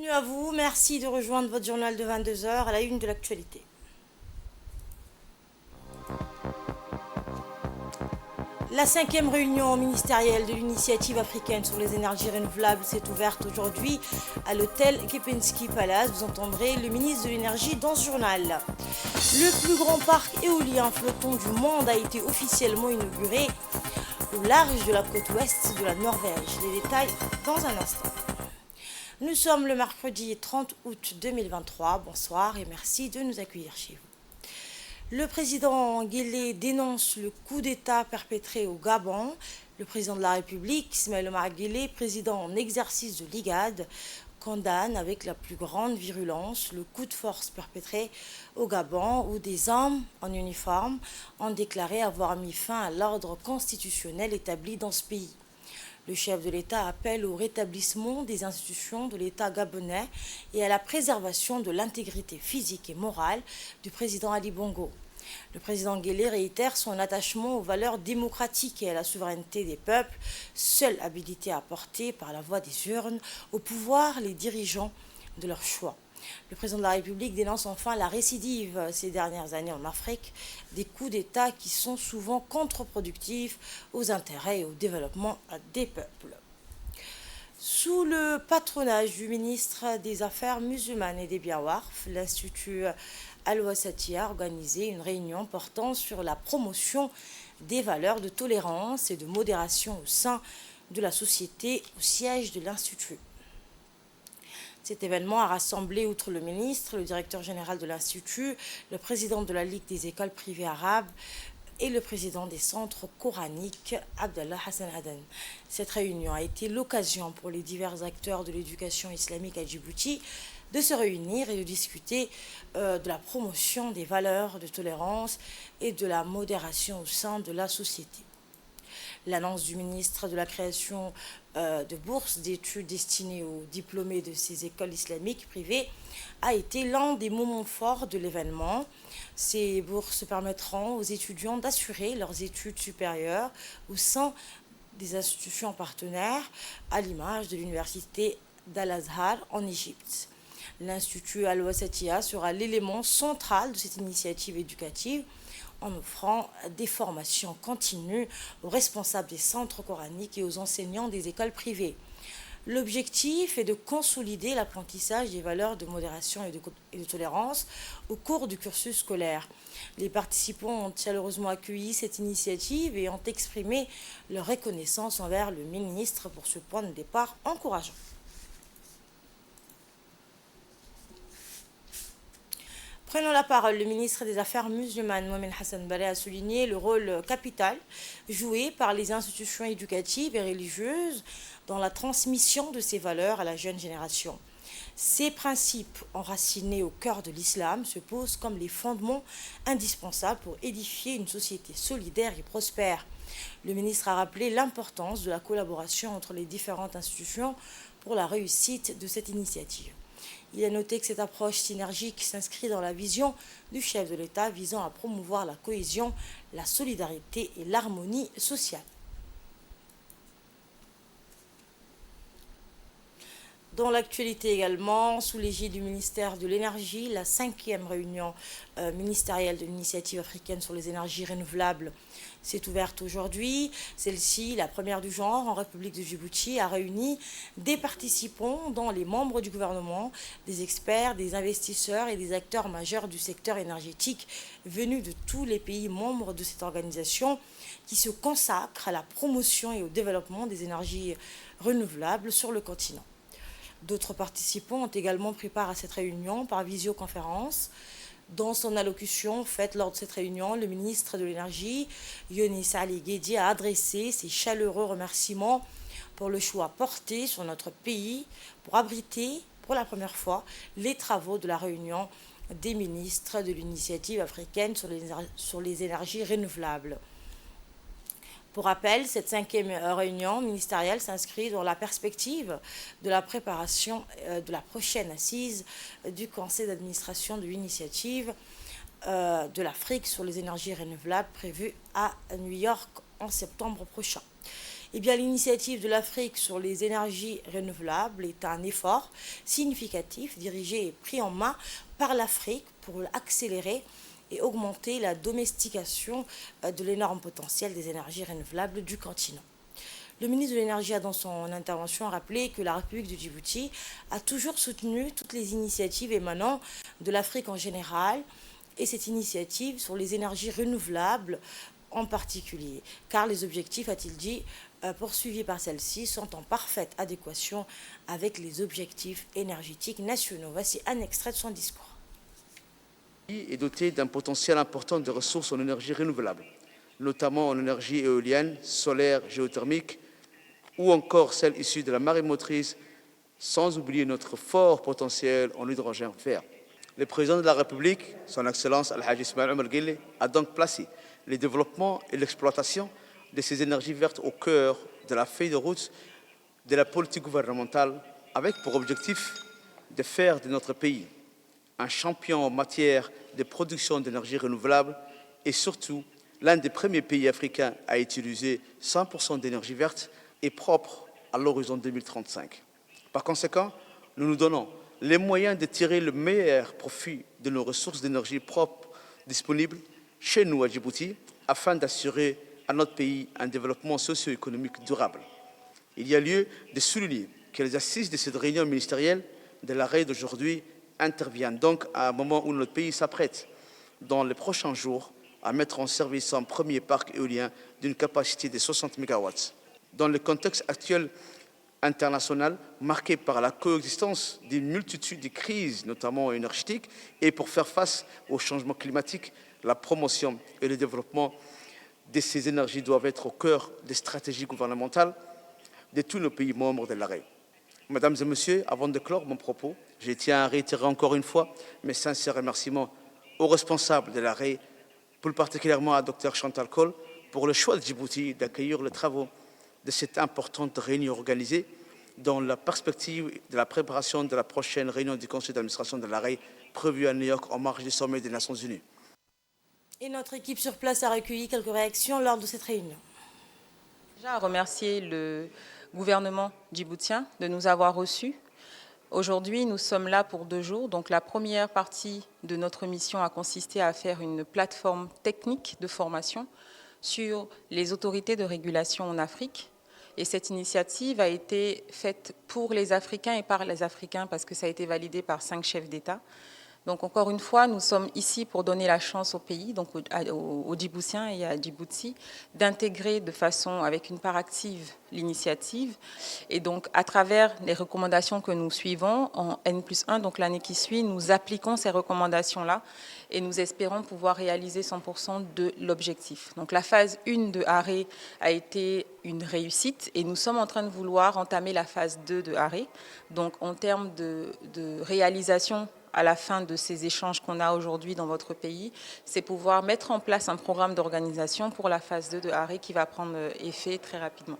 Bienvenue à vous, merci de rejoindre votre journal de 22 heures à la une de l'actualité. La cinquième réunion ministérielle de l'initiative africaine sur les énergies renouvelables s'est ouverte aujourd'hui à l'hôtel Kempinski Palace. Vous entendrez le ministre de l'énergie dans ce journal. Le plus grand parc éolien flottant du monde a été officiellement inauguré au large de la côte ouest de la Norvège. Les détails dans un instant. Nous sommes le mercredi 30 août 2023. Bonsoir et merci de nous accueillir chez vous. Le président Guelleh dénonce le coup d'État perpétré au Gabon. Le président de la République, Ismaël Omar Guelleh, président en exercice de l'IGAD, condamne avec la plus grande virulence le coup de force perpétré au Gabon où des hommes en uniforme ont déclaré avoir mis fin à l'ordre constitutionnel établi dans ce pays. Le chef de l'État appelle au rétablissement des institutions de l'État gabonais et à la préservation de l'intégrité physique et morale du président Ali Bongo. Le président Guelleh réitère son attachement aux valeurs démocratiques et à la souveraineté des peuples, seuls habilités à porter par la voie des urnes au pouvoir les dirigeants de leur choix. Le président de la République dénonce enfin la récidive ces dernières années en Afrique des coups d'État qui sont souvent contre-productifs aux intérêts et au développement des peuples. Sous le patronage du ministre des Affaires musulmanes et des Biawarf, l'Institut Al-Wasatiyya a organisé une réunion portant sur la promotion des valeurs de tolérance et de modération au sein de la société au siège de l'Institut. Cet événement a rassemblé, outre le ministre, le directeur général de l'Institut, le président de la Ligue des écoles privées arabes et le président des centres coraniques, Abdallah Hassan Aden. Cette réunion a été l'occasion pour les divers acteurs de l'éducation islamique à Djibouti de se réunir et de discuter de la promotion des valeurs de tolérance et de la modération au sein de la société. L'annonce du ministre de la création de bourses d'études destinées aux diplômés de ces écoles islamiques privées a été l'un des moments forts de l'événement. Ces bourses permettront aux étudiants d'assurer leurs études supérieures au sein des institutions partenaires, à l'image de l'université d'Al-Azhar en Égypte. L'Institut Al-Wasatiyya sera l'élément central de cette initiative éducative en offrant des formations continues aux responsables des centres coraniques et aux enseignants des écoles privées. L'objectif est de consolider l'apprentissage des valeurs de modération et de tolérance au cours du cursus scolaire. Les participants ont chaleureusement accueilli cette initiative et ont exprimé leur reconnaissance envers le ministre pour ce point de départ encourageant. Prenons la parole. Le ministre des Affaires musulmanes, Mohamed Hassan Baleh, a souligné le rôle capital joué par les institutions éducatives et religieuses dans la transmission de ces valeurs à la jeune génération. Ces principes enracinés au cœur de l'islam se posent comme les fondements indispensables pour édifier une société solidaire et prospère. Le ministre a rappelé l'importance de la collaboration entre les différentes institutions pour la réussite de cette initiative. Il a noté que cette approche synergique s'inscrit dans la vision du chef de l'État visant à promouvoir la cohésion, la solidarité et l'harmonie sociale. Dans l'actualité également, sous l'égide du ministère de l'Énergie, la cinquième réunion ministérielle de l'initiative africaine sur les énergies renouvelables s'est ouverte aujourd'hui. Celle-ci, la première du genre en République de Djibouti, a réuni des participants dont les membres du gouvernement, des experts, des investisseurs et des acteurs majeurs du secteur énergétique venus de tous les pays membres de cette organisation qui se consacrent à la promotion et au développement des énergies renouvelables sur le continent. D'autres participants ont également pris part à cette réunion par visioconférence. Dans son allocution faite lors de cette réunion, le ministre de l'Énergie, Younis Ali Guedi, a adressé ses chaleureux remerciements pour le choix porté sur notre pays pour abriter pour la première fois les travaux de la réunion des ministres de l'initiative africaine sur les énergies renouvelables. Pour rappel, cette cinquième réunion ministérielle s'inscrit dans la perspective de la préparation de la prochaine assise du conseil d'administration de l'initiative de l'Afrique sur les énergies renouvelables prévue à New York en septembre prochain. Eh bien, l'initiative de l'Afrique sur les énergies renouvelables est un effort significatif dirigé et pris en main par l'Afrique pour accélérer et augmenter la domestication de l'énorme potentiel des énergies renouvelables du continent. Le ministre de l'Énergie a dans son intervention rappelé que la République de Djibouti a toujours soutenu toutes les initiatives émanant de l'Afrique en général et cette initiative sur les énergies renouvelables en particulier, car les objectifs, a-t-il dit, poursuivis par celle-ci sont en parfaite adéquation avec les objectifs énergétiques nationaux. Voici un extrait de son discours. Est doté d'un potentiel important de ressources en énergie renouvelable, notamment en énergie éolienne, solaire, géothermique, ou encore celles issues de la marée motrice, sans oublier notre fort potentiel en hydrogène vert. Le président de la République, son Excellence Al-Hajj Ismail Omar Guelleh, a donc placé le développement et l'exploitation de ces énergies vertes au cœur de la feuille de route de la politique gouvernementale, avec pour objectif de faire de notre pays un champion en matière de production d'énergie renouvelable et surtout l'un des premiers pays africains à utiliser 100% d'énergie verte et propre à l'horizon 2035. Par conséquent, nous nous donnons les moyens de tirer le meilleur profit de nos ressources d'énergie propres disponibles chez nous à Djibouti afin d'assurer à notre pays un développement socio-économique durable. Il y a lieu de souligner que les assises de cette réunion ministérielle de l'arrêt d'aujourd'hui interviennent donc à un moment où notre pays s'apprête, dans les prochains jours, à mettre en service un premier parc éolien d'une capacité de 60 MW. Dans le contexte actuel international, marqué par la coexistence d'une multitude de crises, notamment énergétiques, et pour faire face au changement climatique, la promotion et le développement de ces énergies doivent être au cœur des stratégies gouvernementales de tous nos pays membres de l'arrêt. Mesdames et messieurs, avant de clore mon propos, je tiens à réitérer encore une fois mes sincères remerciements aux responsables de l'arrêt, plus particulièrement à Dr Chantal Cole, pour le choix de Djibouti d'accueillir les travaux de cette importante réunion organisée dans la perspective de la préparation de la prochaine réunion du Conseil d'administration de l'arrêt prévue à New York en marge du sommet des Nations Unies. Et notre équipe sur place a recueilli quelques réactions lors de cette réunion. Déjà à remercier le gouvernement djiboutien de nous avoir reçus. Aujourd'hui, nous sommes là pour 2 jours. Donc la première partie de notre mission a consisté à faire une plateforme technique de formation sur les autorités de régulation en Afrique. Et cette initiative a été faite pour les Africains et par les Africains parce que ça a été validé par 5 chefs d'État. Donc encore une fois, nous sommes ici pour donner la chance au pays, donc aux Djiboutiens et à Djibouti, d'intégrer de façon, avec une part active, l'initiative. Et donc à travers les recommandations que nous suivons, en N+1, donc l'année qui suit, nous appliquons ces recommandations-là et nous espérons pouvoir réaliser 100% de l'objectif. Donc la phase 1 de Arrêt a été une réussite et nous sommes en train de vouloir entamer la phase 2 de Arrêt. Donc en termes de réalisation à la fin de ces échanges qu'on a aujourd'hui dans votre pays, c'est pouvoir mettre en place un programme d'organisation pour la phase 2 de Arrêt qui va prendre effet très rapidement.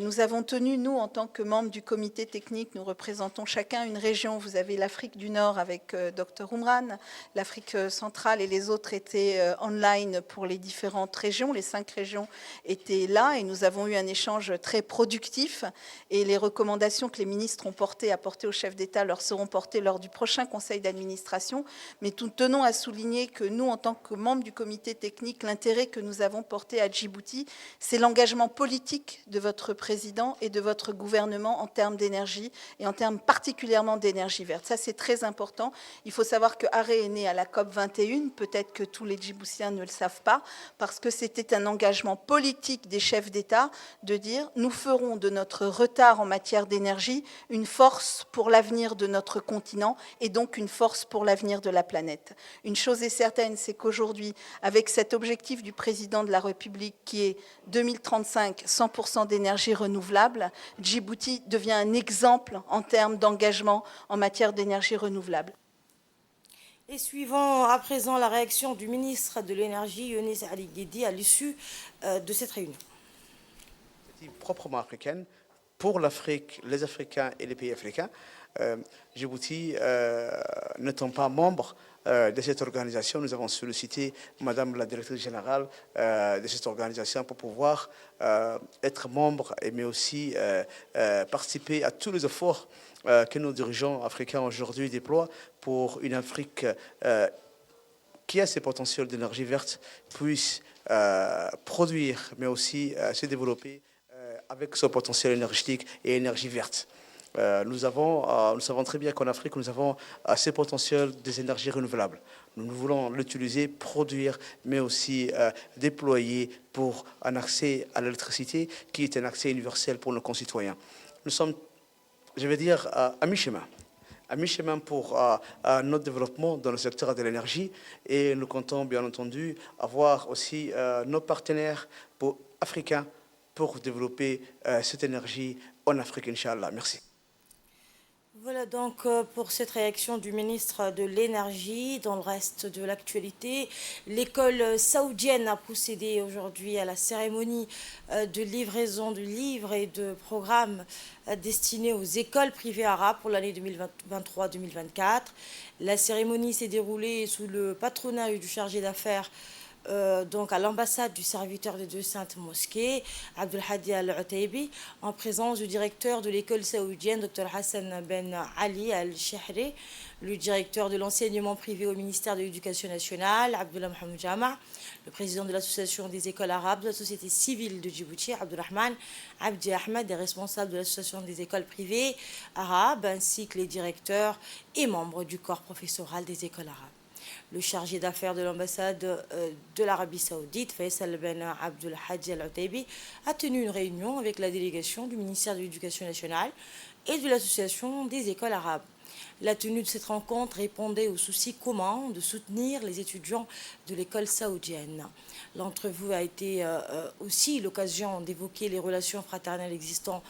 Nous avons tenu, nous, en tant que membres du comité technique, nous représentons chacun une région. Vous avez l'Afrique du Nord avec Dr Oumran, l'Afrique centrale et les autres étaient online pour les différentes régions. Les 5 régions étaient là et nous avons eu un échange très productif. Et les recommandations que les ministres ont apportées aux chefs d'État leur seront portées lors du prochain conseil d'administration. Mais nous tenons à souligner que nous, en tant que membres du comité technique, l'intérêt que nous avons porté à Djibouti, c'est l'engagement politique de votre président et de votre gouvernement en termes d'énergie et en termes particulièrement d'énergie verte. Ça, c'est très important. Il faut savoir que Arrêt est né à la COP 21. Peut-être que tous les Djiboutiens ne le savent pas, parce que c'était un engagement politique des chefs d'État de dire nous ferons de notre retard en matière d'énergie une force pour l'avenir de notre continent et donc une force pour l'avenir de la planète. Une chose est certaine, c'est qu'aujourd'hui, avec cet objectif du président de la République qui est 2035, 100% d'énergie renouvelable, Djibouti devient un exemple en termes d'engagement en matière d'énergie renouvelable. Et suivons à présent la réaction du ministre de l'Énergie, Younis Ali Guedi, à l'issue de cette réunion. C'est proprement africaine pour l'Afrique, les Africains et les pays africains. Djibouti, n'étant pas membre de cette organisation. Nous avons sollicité Madame la directrice générale de cette organisation pour pouvoir être membre, mais aussi participer à tous les efforts que nos dirigeants africains aujourd'hui déploient pour une Afrique qui a ses potentiels d'énergie verte puisse produire, mais aussi se développer avec son potentiel énergétique et énergie verte. Nous savons très bien qu'en Afrique, nous avons ces potentiels des énergies renouvelables. Nous voulons l'utiliser, produire, mais aussi déployer pour un accès à l'électricité qui est un accès universel pour nos concitoyens. Nous sommes, je vais dire, à mi-chemin pour notre développement dans le secteur de l'énergie et nous comptons bien entendu avoir aussi nos partenaires africains pour développer cette énergie en Afrique, Inch'Allah. Merci. Voilà donc pour cette réaction du ministre de l'Énergie. Dans le reste de l'actualité, l'école saoudienne a procédé aujourd'hui à la cérémonie de livraison de livres et de programmes destinés aux écoles privées arabes pour l'année 2023-2024. La cérémonie s'est déroulée sous le patronat du chargé d'affaires donc à l'ambassade du serviteur des deux saintes mosquées, Abdelhadi Al-Utaybi, en présence du directeur de l'école saoudienne, Dr Hassan Ben Ali Al-Shahri, le directeur de l'enseignement privé au ministère de l'Éducation nationale, Abdullah Mohamed Jama, le président de l'association des écoles arabes de la société civile de Djibouti, Abdurrahman Abdi Ahmed, des responsables de l'association des écoles privées arabes, ainsi que les directeurs et membres du corps professoral des écoles arabes. Le chargé d'affaires de l'ambassade de l'Arabie Saoudite, Faisal Ben Abdul Hadi Al-Utaybi, a tenu une réunion avec la délégation du ministère de l'Éducation nationale et de l'association des écoles arabes. La tenue de cette rencontre répondait au souci commun de soutenir les étudiants de l'école saoudienne. L'entrevue a été aussi l'occasion d'évoquer les relations fraternelles existantes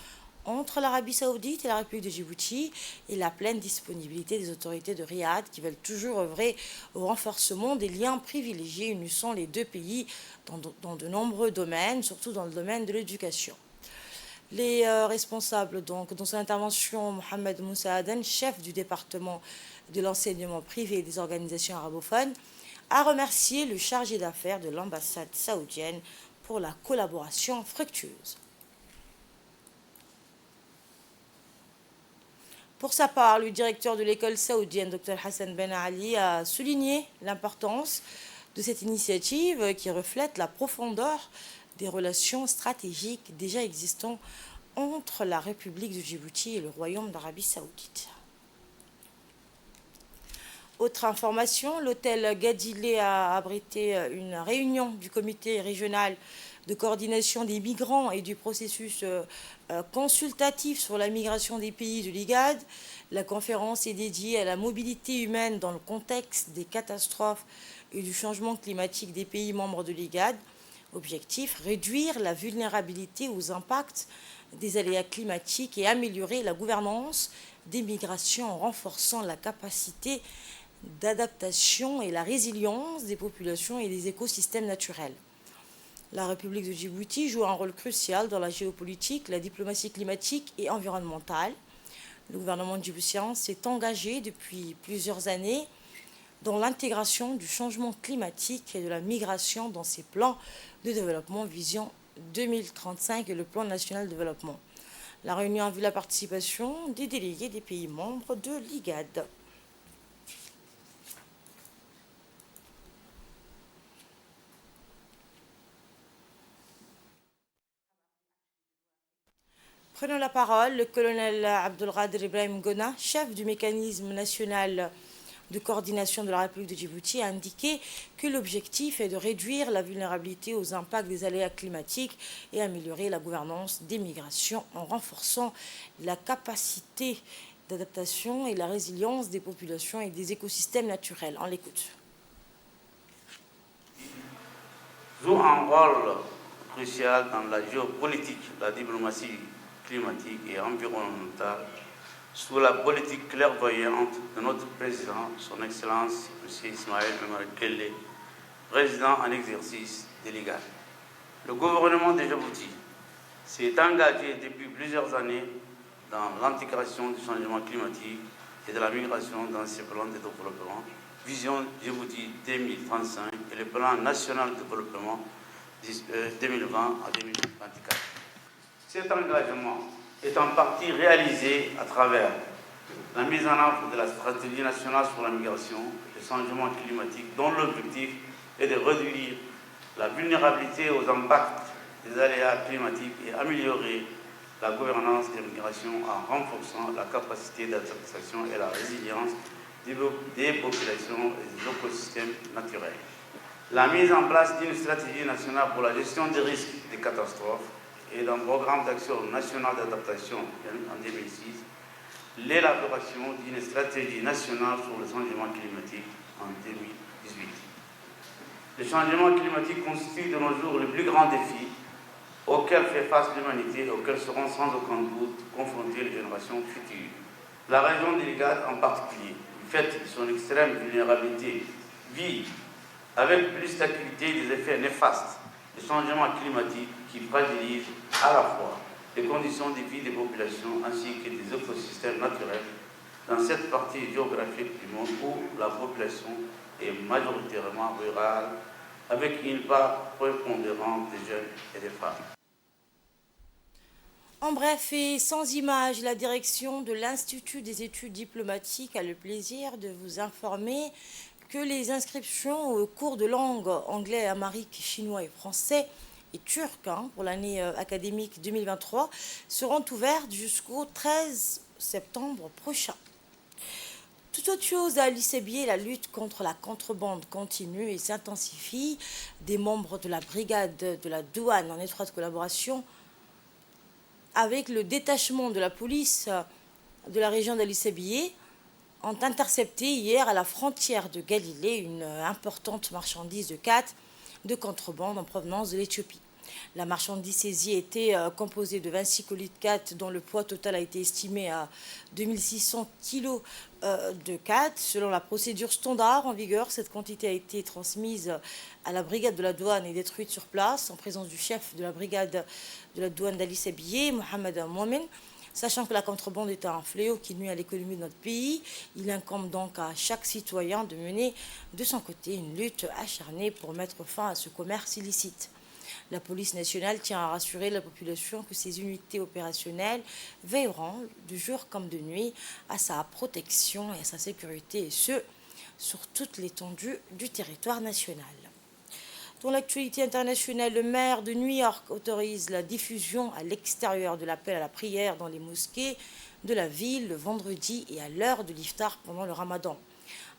entre l'Arabie Saoudite et la République de Djibouti et la pleine disponibilité des autorités de Riyad qui veulent toujours œuvrer au renforcement des liens privilégiés unissant les deux pays dans de nombreux domaines, surtout dans le domaine de l'éducation. Les responsables, donc, dans son intervention, Mohamed Moussa Aden, chef du département de l'enseignement privé et des organisations arabophones, a remercié le chargé d'affaires de l'ambassade saoudienne pour la collaboration fructueuse. Pour sa part, le directeur de l'école saoudienne, Dr Hassan Ben Ali, a souligné l'importance de cette initiative qui reflète la profondeur des relations stratégiques déjà existantes entre la République de Djibouti et le Royaume d'Arabie Saoudite. Autre information, l'hôtel Gadilé a abrité une réunion du comité régional de coordination des migrants et du processus consultatif sur la migration des pays de l'IGAD. La conférence est dédiée à la mobilité humaine dans le contexte des catastrophes et du changement climatique des pays membres de l'IGAD. Objectif, réduire la vulnérabilité aux impacts des aléas climatiques et améliorer la gouvernance des migrations en renforçant la capacité d'adaptation et la résilience des populations et des écosystèmes naturels. La République de Djibouti joue un rôle crucial dans la géopolitique, la diplomatie climatique et environnementale. Le gouvernement djiboutien s'est engagé depuis plusieurs années dans l'intégration du changement climatique et de la migration dans ses plans de développement Vision 2035 et le plan national de développement. La réunion a vu la participation des délégués des pays membres de l'IGAD. Prenons la parole, le colonel Abdelkader Ibrahim Gona, chef du mécanisme national de coordination de la République de Djibouti, a indiqué que l'objectif est de réduire la vulnérabilité aux impacts des aléas climatiques et améliorer la gouvernance des migrations en renforçant la capacité d'adaptation et la résilience des populations et des écosystèmes naturels. On l'écoute. Joue un rôle crucial dans la géopolitique, la diplomatie climatique et environnementale sous la politique clairvoyante de notre président, son Excellence M. Ismaël Omar Guelleh, président en exercice de l'IGAD. Le gouvernement de Djibouti s'est engagé depuis plusieurs années dans l'intégration du changement climatique et de la migration dans ses plans de développement Vision Djibouti 2035 et le plan national de développement 2020 à 2024. Cet engagement est en partie réalisé à travers la mise en œuvre de la stratégie nationale sur la migration et le changement climatique, dont l'objectif est de réduire la vulnérabilité aux impacts des aléas climatiques et améliorer la gouvernance des migrations en renforçant la capacité d'adaptation et la résilience des populations et des écosystèmes naturels. La mise en place d'une stratégie nationale pour la gestion des risques des catastrophes et d'un programme d'action national d'adaptation en 2006, l'élaboration d'une stratégie nationale sur le changement climatique en 2018. Le changement climatique constitue de nos jours le plus grand défi auquel fait face l'humanité et auquel seront sans aucun doute confrontées les générations futures. La région de l'IGAD en particulier, du fait de son extrême vulnérabilité, vit avec plus d'acuité des effets néfastes du changement climatique qui fragilisent à la fois les conditions de vie des populations ainsi que des écosystèmes naturels dans cette partie géographique du monde où la population est majoritairement rurale, avec une part prépondérante des jeunes et des femmes. En bref et sans images, la direction de l'Institut des études diplomatiques a le plaisir de vous informer que les inscriptions aux cours de langue anglais, amharique, chinois et français et turc pour l'année académique 2023 seront ouvertes jusqu'au 13 septembre prochain. Tout autre chose à l'ICBI, la lutte contre la contrebande continue et s'intensifie. Des membres de la brigade de la douane en étroite collaboration avec le détachement de la police de la région d'Ali-Sabié ont intercepté hier à la frontière de Galilée une importante marchandise de khat de contrebande en provenance de l'Éthiopie. La marchandise saisie était composée de 26 colis de khat dont le poids total a été estimé à 2600 kg de khat. Selon la procédure standard en vigueur, cette quantité a été transmise à la brigade de la douane et détruite sur place en présence du chef de la brigade de la douane d'Ali-Sabié, Mohamed Moumen. Sachant que la contrebande est un fléau qui nuit à l'économie de notre pays, il incombe donc à chaque citoyen de mener de son côté une lutte acharnée pour mettre fin à ce commerce illicite. La police nationale tient à rassurer la population que ses unités opérationnelles veilleront de jour comme de nuit à sa protection et à sa sécurité, et ce, sur toute l'étendue du territoire national. Dans l'actualité internationale, le maire de New York autorise la diffusion à l'extérieur de l'appel à la prière dans les mosquées de la ville le vendredi et à l'heure de l'iftar pendant le ramadan,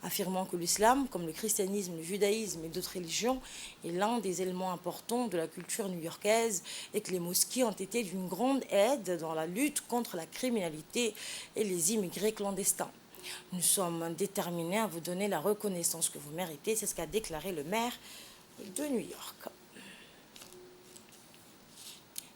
affirmant que l'islam, comme le christianisme, le judaïsme et d'autres religions, est l'un des éléments importants de la culture new-yorkaise et que les mosquées ont été d'une grande aide dans la lutte contre la criminalité et les immigrés clandestins. Nous sommes déterminés à vous donner la reconnaissance que vous méritez, c'est ce qu'a déclaré le maire de New York.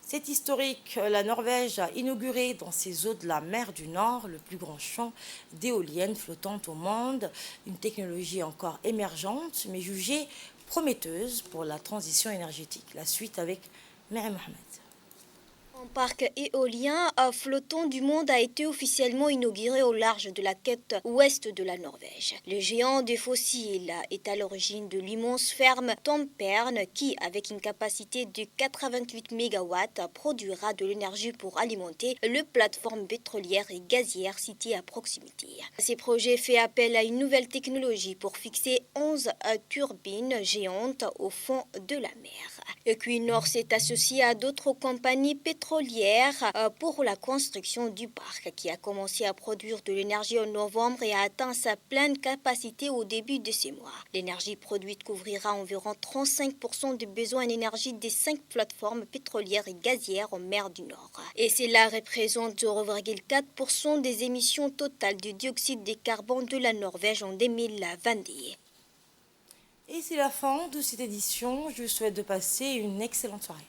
C'est historique, la Norvège a inauguré dans ses eaux de la mer du Nord le plus grand champ d'éoliennes flottantes au monde, une technologie encore émergente mais jugée prometteuse pour la transition énergétique. La suite avec Mary Mohamed. Un parc éolien flottant du monde a été officiellement inauguré au large de la côte ouest de la Norvège. Le géant des fossiles est à l'origine de l'immense ferme Tamperne qui, avec une capacité de 88 MW, produira de l'énergie pour alimenter les plateformes pétrolières et gazières situées à proximité. Ces projets font appel à une nouvelle technologie pour fixer 11 turbines géantes au fond de la mer. Equinor s'est associé à d'autres compagnies pétrolières pour la construction du parc qui a commencé à produire de l'énergie en novembre et a atteint sa pleine capacité au début de ces mois. L'énergie produite couvrira environ 35% des besoins en énergie des 5 plateformes pétrolières et gazières en mer du Nord. Et cela représente 0,4% des émissions totales de dioxyde de carbone de la Norvège en 2022. Et c'est la fin de cette édition. Je vous souhaite de passer une excellente soirée.